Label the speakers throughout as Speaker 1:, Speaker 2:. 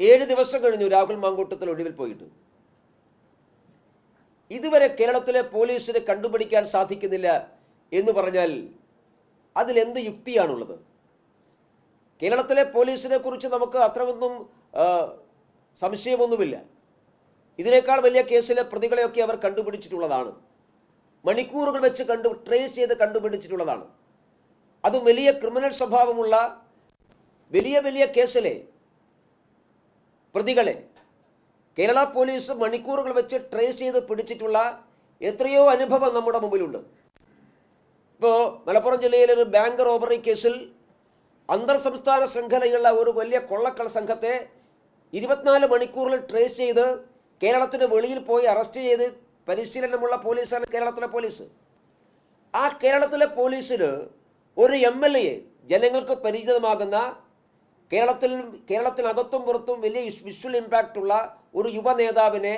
Speaker 1: 7 ദിവസം കഴിഞ്ഞു രാഹുൽ മാങ്കൂട്ടത്തിൽ ഒഴിവിൽ പോയിട്ട്. ഇതുവരെ കേരളത്തിലെ പോലീസിന് കണ്ടുപിടിക്കാൻ സാധിക്കുന്നില്ല എന്ന് പറഞ്ഞാൽ അതിലെന്ത് യുക്തിയാണുള്ളത്? കേരളത്തിലെ പോലീസിനെ കുറിച്ച് നമുക്ക് അത്രയൊന്നും സംശയമൊന്നുമില്ല. ഇതിനേക്കാൾ വലിയ കേസിലെ പ്രതികളെയൊക്കെ അവർ കണ്ടുപിടിച്ചിട്ടുള്ളതാണ്. മണിക്കൂറുകൾ വെച്ച് ട്രേസ് ചെയ്ത് കണ്ടുപിടിച്ചിട്ടുള്ളതാണ്. അതും വലിയ ക്രിമിനൽ സ്വഭാവമുള്ള വലിയ വലിയ കേസിലെ പ്രതികളെ കേരള പോലീസ് മണിക്കൂറുകൾ വെച്ച് ട്രേസ് ചെയ്ത് പിടിച്ചിട്ടുള്ള എത്രയോ അനുഭവം നമ്മുടെ മുമ്പിലുണ്ട്. ഇപ്പോൾ മലപ്പുറം ജില്ലയിലെ ഒരു ബാങ്ക് റോബറി കേസിൽ അന്തർ സംസ്ഥാന ശൃംഖലയുള്ള ഒരു വലിയ കൊള്ളക്കള സംഘത്തെ 24 മണിക്കൂറിൽ ട്രേസ് ചെയ്ത് കേരളത്തിന് വെളിയിൽ പോയി അറസ്റ്റ് ചെയ്ത് പരിശീലനമുള്ള പോലീസാണ് കേരളത്തിലെ പോലീസ്. ആ കേരളത്തിലെ പോലീസിന് ഒരു MLA ജനങ്ങൾക്ക് പരിചിതമാകുന്ന കേരളത്തിനകത്തും പുറത്തും വലിയ വിഷ്വൽ ഇമ്പാക്റ്റ് ഉള്ള ഒരു യുവ നേതാവിനെ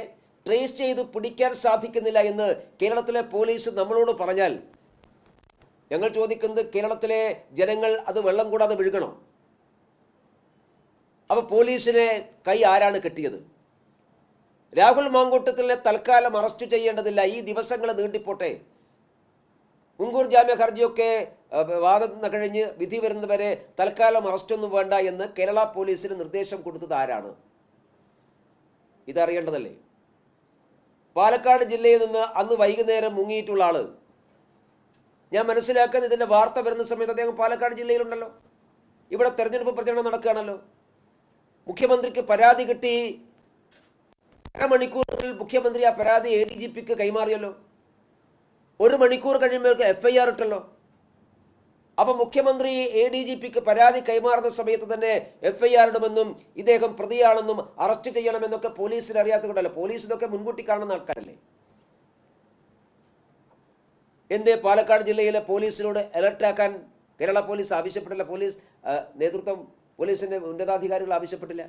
Speaker 1: ട്രേസ് ചെയ്ത് പിടിക്കാൻ സാധിക്കുന്നില്ല എന്ന് കേരളത്തിലെ പോലീസ് നമ്മളോട് പറഞ്ഞാൽ ഞങ്ങൾ ചോദിക്കുന്നത് കേരളത്തിലെ ജനങ്ങൾ അത് വെള്ളം കൂടാതെ വിഴുകണോ? അപ്പോൾ പോലീസിനെ കൈ ആരാണ് കെട്ടിയത്? രാഹുൽ മാങ്കൂട്ടത്തിലെ തൽക്കാലം അറസ്റ്റ് ചെയ്യേണ്ടതില്ല, ഈ ദിവസങ്ങൾ നീട്ടിപ്പോട്ടെ. മുൻകൂർ ജാമ്യ ഹർജിയൊക്കെ വാദം കഴിഞ്ഞ് വിധി വരുന്നവരെ തൽക്കാലം അറസ്റ്റൊന്നും വേണ്ട എന്ന് കേരള പോലീസിന് നിർദ്ദേശം കൊടുത്തത് ആരാണ്? ഇതറിയേണ്ടതല്ലേ? പാലക്കാട് ജില്ലയിൽ നിന്ന് അന്ന് വൈകുന്നേരം മുങ്ങിയിട്ടുള്ള ആള്, ഞാൻ മനസ്സിലാക്കാൻ ഇതിൻ്റെ വാർത്ത വരുന്ന സമയത്ത് അദ്ദേഹം പാലക്കാട് ജില്ലയിലുണ്ടല്ലോ. ഇവിടെ തെരഞ്ഞെടുപ്പ് പ്രചരണം നടക്കുകയാണല്ലോ. മുഖ്യമന്ത്രിക്ക് പരാതി കിട്ടി, അരമണിക്കൂറിൽ മുഖ്യമന്ത്രി ആ പരാതി ADGPക്ക് കൈമാറിയല്ലോ. 1 മണിക്കൂർ കഴിയുമ്പോൾ FIR ഇട്ടല്ലോ. അപ്പം മുഖ്യമന്ത്രി ADGPക്ക് പരാതി കൈമാറുന്ന സമയത്ത് തന്നെ FIR ഇടുമെന്നും ഇദ്ദേഹം പ്രതിയാണെന്നും അറസ്റ്റ് ചെയ്യണമെന്നൊക്കെ പോലീസിന് അറിയാത്തതുകൊണ്ടല്ലോ. പോലീസ് ഇതൊക്കെ മുൻകൂട്ടി കാണുന്ന ആൾക്കാരല്ലേ. എന്തേ പാലക്കാട് ജില്ലയിലെ പോലീസിനോട് അലർട്ടാക്കാൻ കേരള പോലീസ് ആവശ്യപ്പെട്ടില്ല? പോലീസ് നേതൃത്വം, പോലീസിൻ്റെ ഉന്നതാധികാരികൾ ആവശ്യപ്പെട്ടില്ല?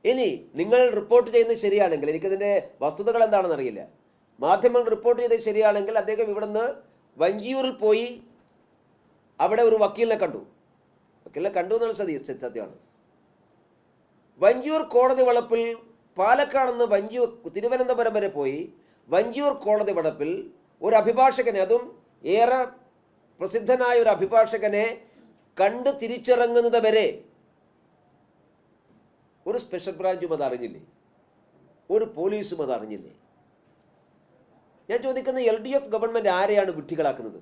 Speaker 1: ഇനി നിങ്ങൾ റിപ്പോർട്ട് ചെയ്യുന്നത് ശരിയാണെങ്കിൽ, എനിക്കതിൻ്റെ വസ്തുതകൾ എന്താണെന്ന് അറിയില്ല, മാധ്യമങ്ങൾ റിപ്പോർട്ട് ചെയ്തത് ശരിയാണെങ്കിൽ അദ്ദേഹം ഇവിടുന്ന് വഞ്ചിയൂരിൽ പോയി അവിടെ ഒരു വക്കീലിനെ കണ്ടു എന്നുള്ള സത്യമാണ്. വഞ്ചിയൂർ കോടതി വളപ്പിൽ പാലക്കാട് നിന്ന് തിരുവനന്തപുരം വരെ പോയി വഞ്ചിയൂർ കോടതി വളപ്പിൽ ഒരു അഭിഭാഷകനെ, അതും ഏറെ പ്രസിദ്ധനായ ഒരു അഭിഭാഷകനെ കണ്ട് തിരിച്ചിറങ്ങുന്നത് വരെ ഒരു സ്പെഷ്യൽ ബ്രാഞ്ചും അത് അറിഞ്ഞില്ലേ? ഒരു പോലീസും അത് അറിഞ്ഞില്ലേ? ഞാൻ ചോദിക്കുന്നത് LDF ഗവൺമെൻറ് ആരെയാണ് വിഡ്ഢികളാക്കുന്നത്?